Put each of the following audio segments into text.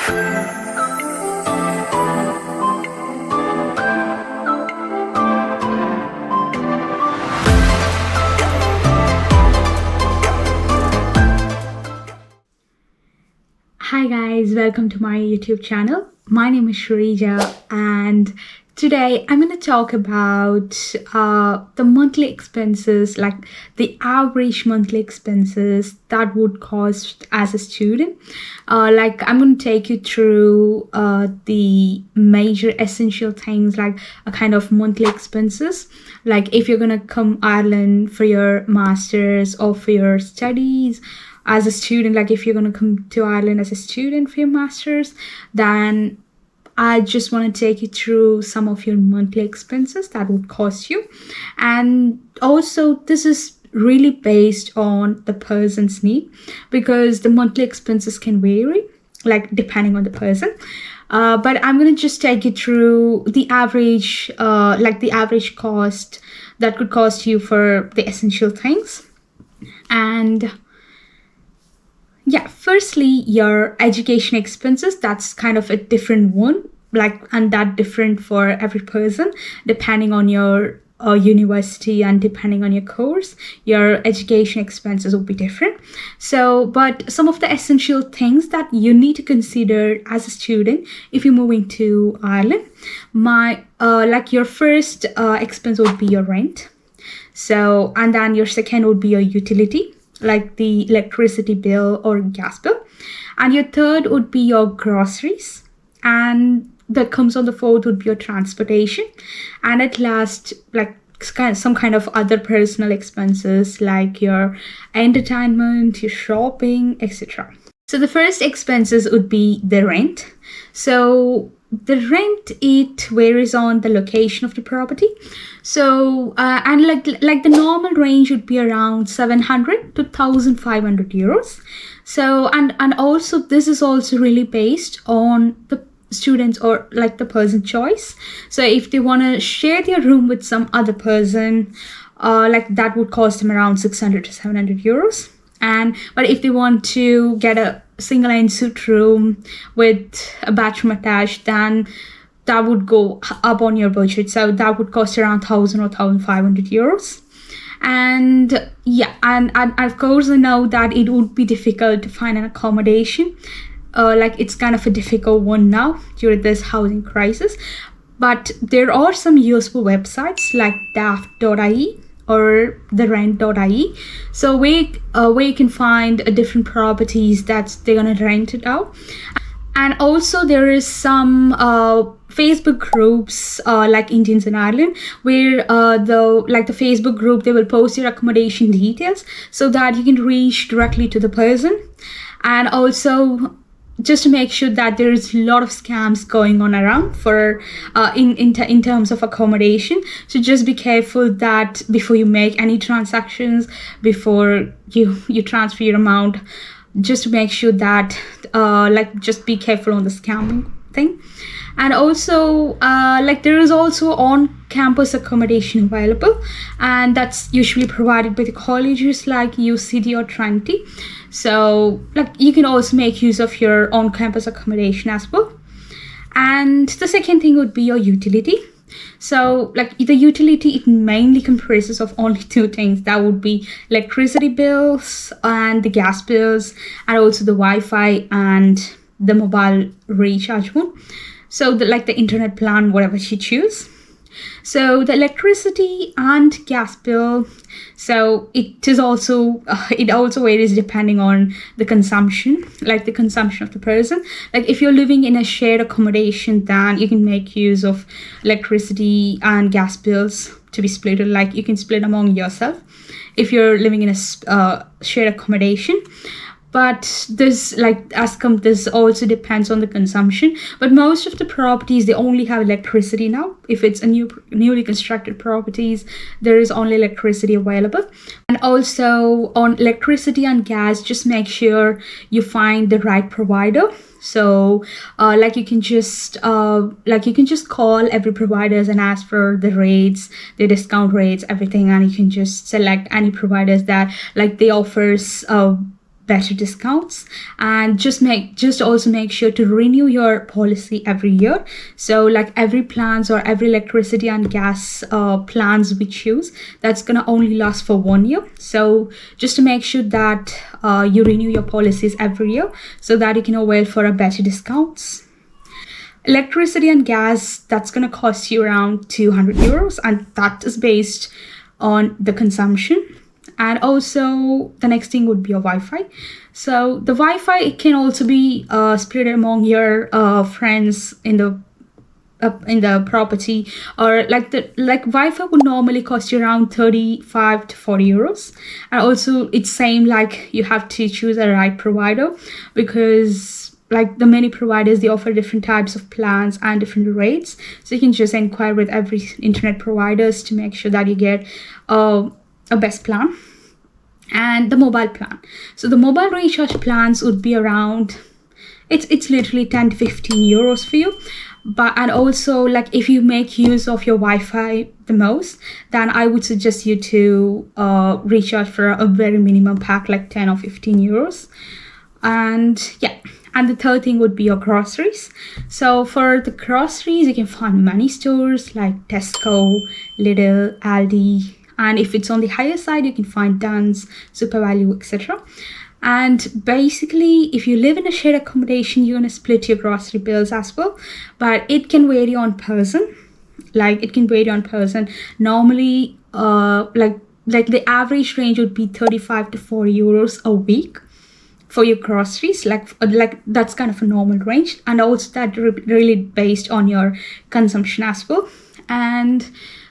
Hi guys, welcome to my YouTube channel. My name is Shrija and today I'm going to talk about the monthly expenses, like the average monthly expenses that would cost as a student. Like I'm going to take you through the major essential things, like a kind of monthly expenses. Like if you're going to come Ireland for your master's or for your studies, as a student, like if you're going to come to Ireland as a student for your master's, then I just want to take you through some of your monthly expenses that would cost you. And also this is really based on the person's need, because the monthly expenses can vary, like depending on the person. But I'm going to just take you through the average, like the average cost that could cost you for the essential things. And yeah, firstly, your education expenses, that's kind of a different one, like, and that different for every person, depending on your university and depending on your course, your education expenses will be different. So, but some of the essential things that you need to consider as a student if you're moving to Ireland, like your first expense would be your rent. So, and then your second would be your utility, like the electricity bill or gas bill, and your third would be your groceries, and that comes on the fourth would be your transportation, and at last, like some kind of other personal expenses like your entertainment, your shopping, etc. So the first expenses would be the rent. So the rent, it varies on the location of the property. So and like the normal range would be around 700 to 1,500 euros. So and also this is also really based on the students or like the person choice. So if they want to share their room with some other person, like that would cost them around 600 to 700 euros. But if they want to get a single ensuite room with a bathroom attached, then that would go up on your budget. So that would cost around 1,000 or 1,500 euros. And yeah, and of course I know that it would be difficult to find an accommodation. Like it's kind of a difficult one now during this housing crisis. But there are some useful websites like daft.ie or the rent.ie, so where you can find different properties that they're gonna rent it out. And also there is some Facebook groups like Indians in Ireland, where the Facebook group, they will post your accommodation details so that you can reach directly to the person. And also, just to make sure that there is a lot of scams going on around for in terms of accommodation. So just be careful that before you make any transactions, before you transfer your amount, just to make sure that just be careful on the scamming thing. And also like there is also on-campus accommodation available, and that's usually provided by the colleges like UCD or Trinity. So like you can also make use of your on-campus accommodation as well. And the second thing would be your utility. So like the utility, it mainly comprises of only two things. That would be electricity bills and the gas bills, and also the Wi-Fi and the mobile recharge one. So the internet plan, whatever you choose. So the electricity and gas bill, so it also varies depending on the consumption, like the consumption of the person. Like if you're living in a shared accommodation, then you can make use of electricity and gas bills to be split, like you can split among yourself if you're living in a shared accommodation. But this this also depends on the consumption. But most of the properties, they only have electricity now. If it's a newly constructed properties, there is only electricity available. And also on electricity and gas, just make sure you find the right provider. So you can just call every providers and ask for the rates, the discount rates, everything, and you can just select any providers that they offers better discounts. And just also make sure to renew your policy every year. So like every plans or every electricity and gas plans we choose, that's gonna only last for 1 year. So just to make sure that you renew your policies every year so that you can avail for a better discounts. Electricity and gas, that's going to cost you around 200 euros, and that is based on the consumption. And also the next thing would be a Wi-Fi. So the Wi-Fi, it can also be split among your friends in the property, or like Wi-Fi would normally cost you around 35 to 40 euros. And also it's same, like you have to choose a right provider, because like the many providers, they offer different types of plans and different rates. So you can just inquire with every internet providers to make sure that you get a best plan. And the mobile plan. So the mobile recharge plans would be around, it's literally 10 to 15 euros for you. And also, like if you make use of your Wi-Fi the most, then I would suggest you to recharge for a very minimum pack, like 10 or 15 euros. And yeah, and the third thing would be your groceries. So for the groceries, you can find many stores like Tesco, Lidl, Aldi, and if it's on the higher side, you can find Duns, Super Value, etc. And basically, if you live in a shared accommodation, you're gonna split your grocery bills as well, but it can vary on person. Normally, like the average range would be 35 to 40 euros a week for your groceries. Like that's kind of a normal range, and also that really based on your consumption as well. And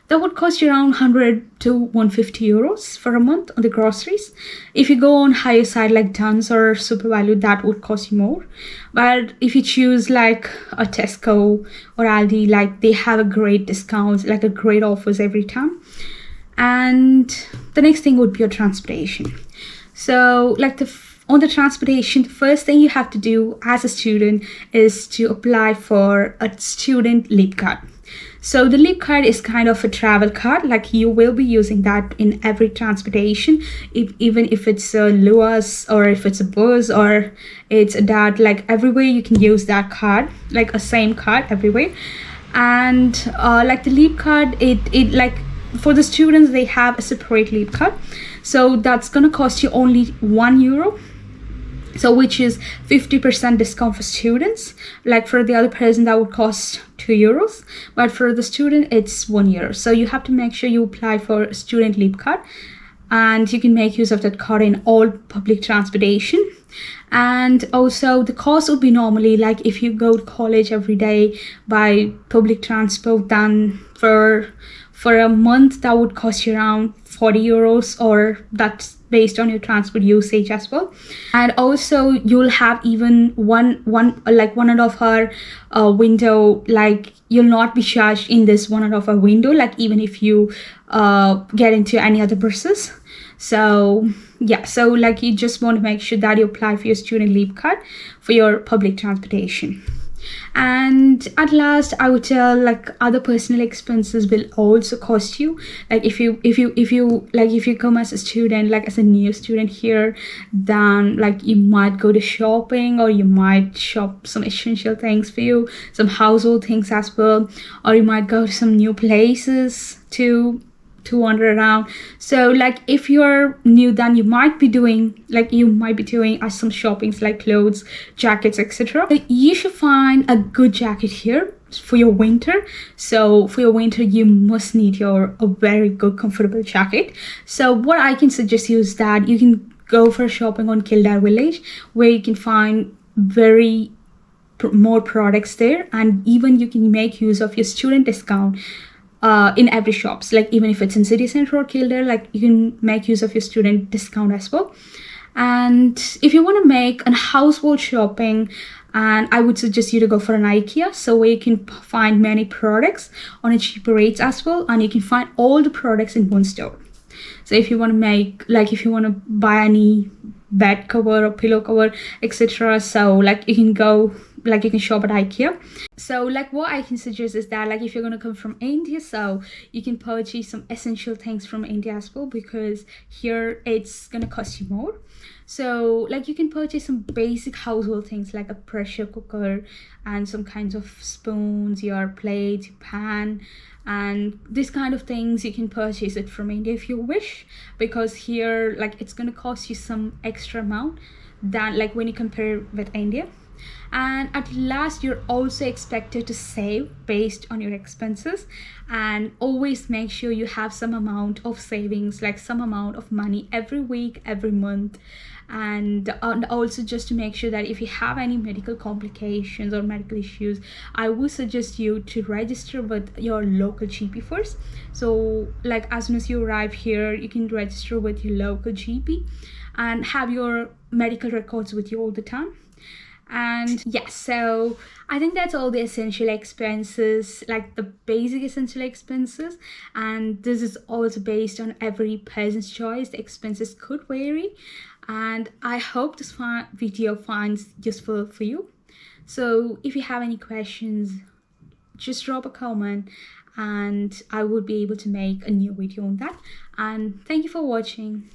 that would cost you around 100 to 150 euros for a month on the groceries. If you go on higher side like Duns or Super Value, that would cost you more. But if you choose like a Tesco or Aldi, like they have a great discounts, like a great offers every time. And the next thing would be your transportation. So like on the transportation, the first thing you have to do as a student is to apply for a student leap card. So the leap card is kind of a travel card, like you will be using that in every transportation, even if it's a Luas or if it's a bus or it's a dad, like everywhere you can use that card, like a same card everywhere. And like the leap card, it like for the students, they have a separate leap card. So that's gonna cost you only €1. So which is 50% discount for students. Like for the other person, that would cost €2, but for the student it's €1. So you have to make sure you apply for a student leap card, and you can make use of that card in all public transportation. And also the cost would be normally, like if you go to college every day by public transport, then for a month that would cost you around €40, or that's based on your transport usage as well. And also you'll have even one and a half hour window, like you'll not be charged in this 1.5 hour window, like even if you get into any other buses. So yeah, so like you just want to make sure that you apply for your student leave card for your public transportation. And at last, I would tell, like other personal expenses will also cost you. Like if you come as a student, like as a new student here, then like you might go to shopping, or you might shop some essential things for you, some household things as well, or you might go to some new places to wander around. So like if you're new, then you might be doing some shoppings like clothes, jackets, etc. You should find a good jacket here for your winter. So for your winter, you must need a very good comfortable jacket. So what I can suggest you is that you can go for shopping on Kildare Village, where you can find more products there, and even you can make use of your student discount in every shops. Like even if it's in city center or Kildare, like you can make use of your student discount as well. And if you want to make a household shopping, and I would suggest you to go for an IKEA, so where you can find many products on a cheaper rates as well, and you can find all the products in one store. So if you want to buy any bed cover or pillow cover, etc., so like you can shop at IKEA. So like what I can suggest is that, like if you're going to come from India, so you can purchase some essential things from India as well, because here it's going to cost you more. So like you can purchase some basic household things like a pressure cooker and some kinds of spoons, your plate, your pan, and this kind of things you can purchase it from India if you wish, because here like it's gonna cost you some extra amount than like when you compare with India. And at last, you're also expected to save based on your expenses, and always make sure you have some amount of savings, like some amount of money every week, every month. And also just to make sure that if you have any medical complications or medical issues, I would suggest you to register with your local GP first. So like as soon as you arrive here, you can register with your local GP and have your medical records with you all the time. And yes, so I think that's all the essential expenses, like the basic essential expenses. And this is also based on every person's choice. The expenses could vary. And I hope this video finds useful for you. So if you have any questions, just drop a comment and I would be able to make a new video on that. And thank you for watching.